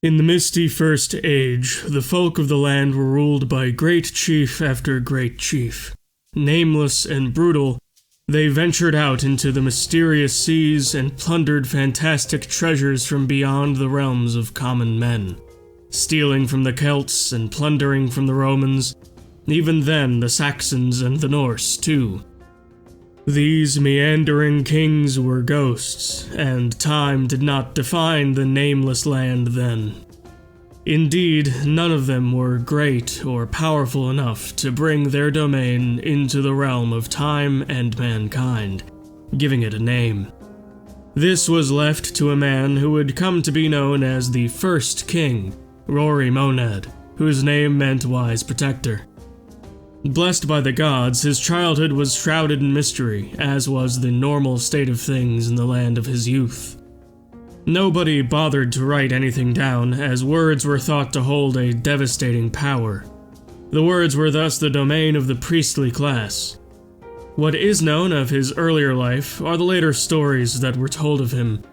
In the misty First Age, the folk of the land were ruled by great chief after great chief. Nameless and brutal, they ventured out into the mysterious seas and plundered fantastic treasures from beyond the realms of common men, stealing from the Celts and plundering from the Romans, even then the Saxons and the Norse too. These meandering kings were ghosts, and time did not define the nameless land then. Indeed, none of them were great or powerful enough to bring their domain into the realm of time and mankind, giving it a name. This was left to a man who would come to be known as the First King, Rory Monad, whose name meant Wise Protector. Blessed by the gods, his childhood was shrouded in mystery, as was the normal state of things in the land of his youth. Nobody bothered to write anything down, as words were thought to hold a devastating power. The words were thus the domain of the priestly class. What is known of his earlier life are the later stories that were told of him,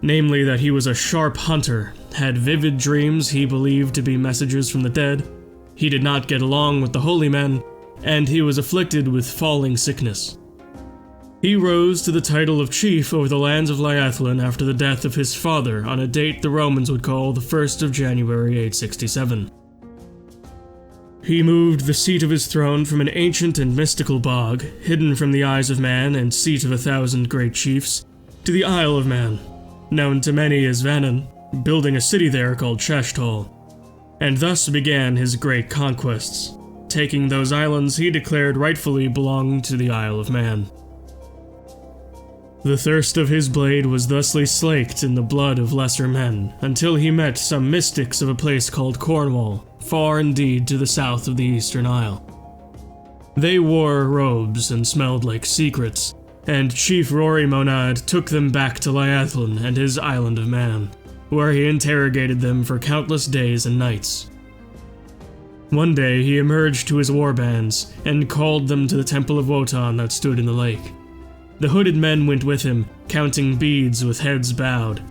namely that he was a sharp hunter, had vivid dreams he believed to be messages from the dead, he did not get along with the holy men, and he was afflicted with falling sickness. He rose to the title of chief over the lands of Liathlinn after the death of his father on a date the Romans would call the 1st of January 867. He moved the seat of his throne from an ancient and mystical bog, hidden from the eyes of man and seat of 1,000 great chiefs, to the Isle of Man, known to many as Vannin, building a city there called Shashtal. And thus began his great conquests. Taking those islands he declared rightfully belonged to the Isle of Man. The thirst of his blade was thusly slaked in the blood of lesser men, until he met some mystics of a place called Cornwall, far indeed to the south of the Eastern Isle. They wore robes and smelled like secrets, and Chief Rory Monad took them back to Liathlinn and his Island of Man, where he interrogated them for countless days and nights. One day he emerged to his warbands and called them to the temple of Wotan that stood in the lake. The hooded men went with him, counting beads with heads bowed.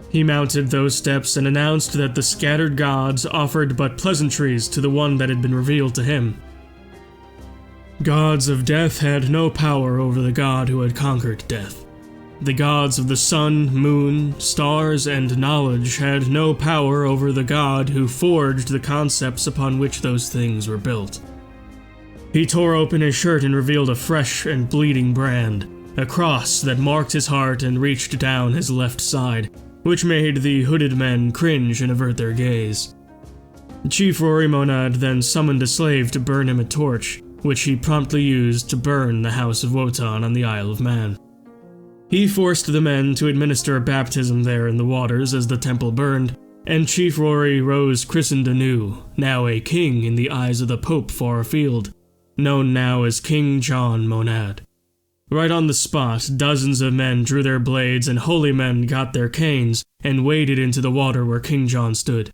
He mounted those steps and announced that the scattered gods offered but pleasantries to the one that had been revealed to him. Gods of death had no power over the god who had conquered death. The gods of the sun, moon, stars, and knowledge had no power over the god who forged the concepts upon which those things were built. He tore open his shirt and revealed a fresh and bleeding brand, a cross that marked his heart and reached down his left side, which made the hooded men cringe and avert their gaze. Chief Rory Monad then summoned a slave to burn him a torch, which he promptly used to burn the house of Wotan on the Isle of Man. He forced the men to administer a baptism there in the waters as the temple burned, and Chief Rory rose christened anew, now a king in the eyes of the Pope far afield, known now as King John Monad. Right on the spot, dozens of men drew their blades and holy men got their canes and waded into the water where King John stood.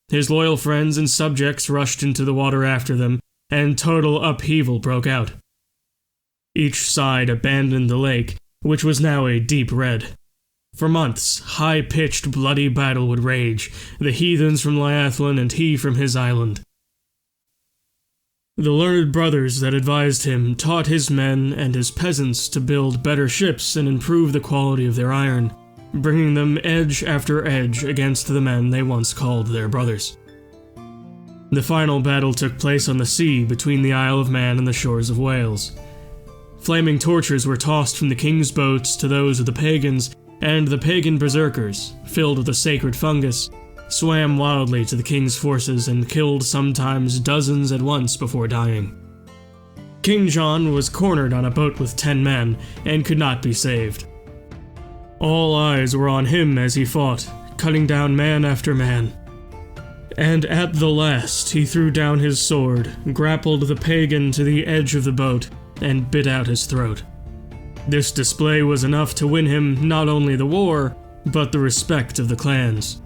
His loyal friends and subjects rushed into the water after them, and total upheaval broke out. Each side abandoned the lake, which was now a deep red. For months, high-pitched bloody battle would rage, the heathens from Liathlinn and he from his island. The learned brothers that advised him taught his men and his peasants to build better ships and improve the quality of their iron, bringing them edge after edge against the men they once called their brothers. The final battle took place on the sea between the Isle of Man and the shores of Wales. Flaming torches were tossed from the king's boats to those of the pagans, and the pagan berserkers, filled with a sacred fungus, swam wildly to the king's forces and killed sometimes dozens at once before dying. King John was cornered on a boat with 10 men and could not be saved. All eyes were on him as he fought, cutting down man after man. And at the last he threw down his sword, grappled the pagan to the edge of the boat, and bit out his throat. This display was enough to win him not only the war, but the respect of the clans.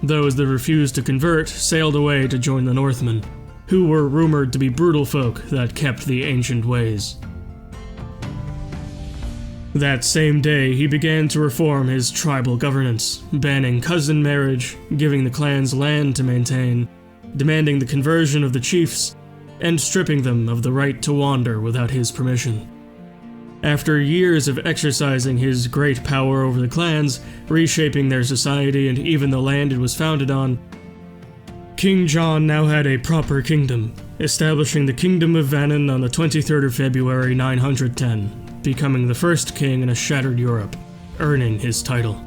Those that refused to convert sailed away to join the Northmen, who were rumored to be brutal folk that kept the ancient ways. That same day, he began to reform his tribal governance, banning cousin marriage, giving the clans land to maintain, demanding the conversion of the chiefs, and stripping them of the right to wander without his permission. After years of exercising his great power over the clans, reshaping their society and even the land it was founded on, King John now had a proper kingdom, establishing the Kingdom of Vannin on the 23rd of February 910, becoming the first king in a shattered Europe, earning his title.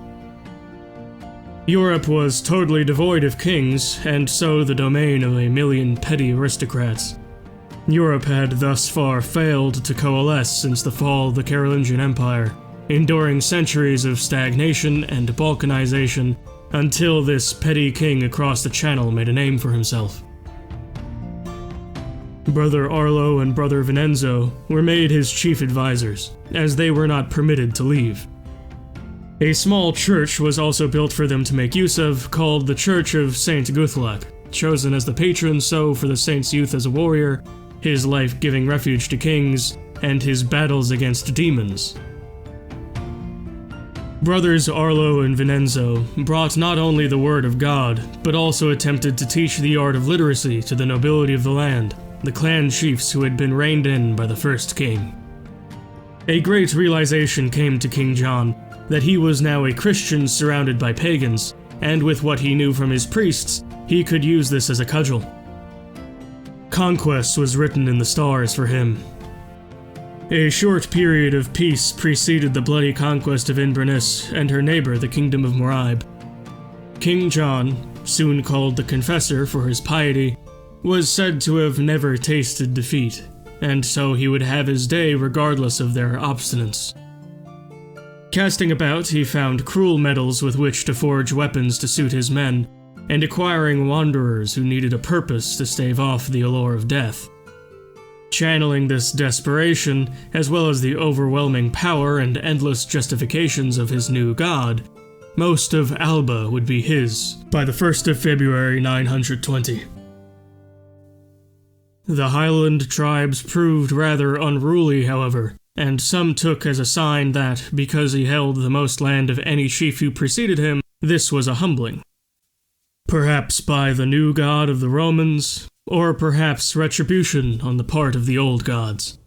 Europe was totally devoid of kings, and so the domain of a million petty aristocrats. Europe had thus far failed to coalesce since the fall of the Carolingian Empire, enduring centuries of stagnation and balkanization until this petty king across the channel made a name for himself. Brother Arlo and Brother Vincenzo were made his chief advisors, as they were not permitted to leave. A small church was also built for them to make use of, called the Church of Saint Guthlac, chosen as the patron so for the saint's youth as a warrior, his life-giving refuge to kings, and his battles against demons. Brothers Arlo and Vincenzo brought not only the word of God, but also attempted to teach the art of literacy to the nobility of the land, the clan chiefs who had been reined in by the first king. A great realization came to King John that he was now a Christian surrounded by pagans, and with what he knew from his priests, he could use this as a cudgel. Conquest was written in the stars for him. A short period of peace preceded the bloody conquest of Inverness and her neighbor, the Kingdom of Moraib. King John, soon called the Confessor for his piety, was said to have never tasted defeat, and so he would have his day regardless of their obstinance. Casting about, he found cruel metals with which to forge weapons to suit his men, and acquiring wanderers who needed a purpose to stave off the allure of death. Channeling this desperation, as well as the overwhelming power and endless justifications of his new god, most of Alba would be his by the 1st of February 920. The Highland tribes proved rather unruly, however, and some took as a sign that, because he held the most land of any chief who preceded him, this was a humbling. Perhaps by the new god of the Romans, or perhaps retribution on the part of the old gods.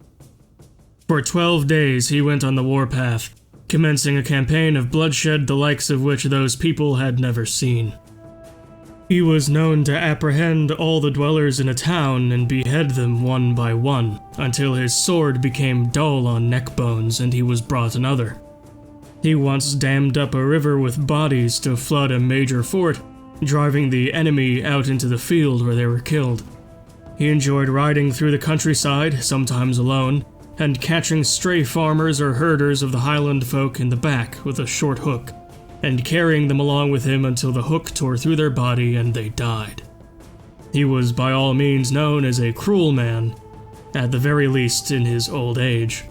For 12 days he went on the warpath, commencing a campaign of bloodshed the likes of which those people had never seen. He was known to apprehend all the dwellers in a town and behead them one by one, until his sword became dull on neck bones and he was brought another. He once dammed up a river with bodies to flood a major fort, driving the enemy out into the field where they were killed. He enjoyed riding through the countryside, sometimes alone, and catching stray farmers or herders of the Highland folk in the back with a short hook, and carrying them along with him until the hook tore through their body and they died. He was by all means known as a cruel man, at the very least in his old age.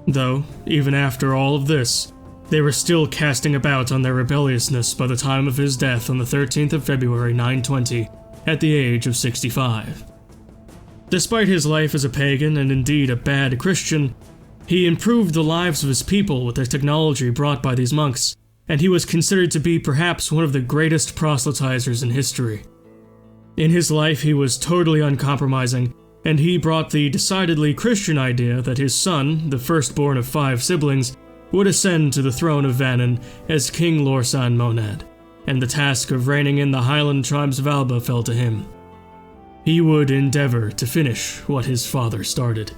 Though, even after all of this, they were still casting about on their rebelliousness by the time of his death on the 13th of February 920, at the age of 65. Despite his life as a pagan and indeed a bad Christian, he improved the lives of his people with the technology brought by these monks, and he was considered to be perhaps one of the greatest proselytizers in history. In his life, he was totally uncompromising, and he brought the decidedly Christian idea that his son, the firstborn of 5 siblings, would ascend to the throne of Vannin as King Lorsan Monad, and the task of reigning in the Highland tribes of Alba fell to him. He would endeavor to finish what his father started.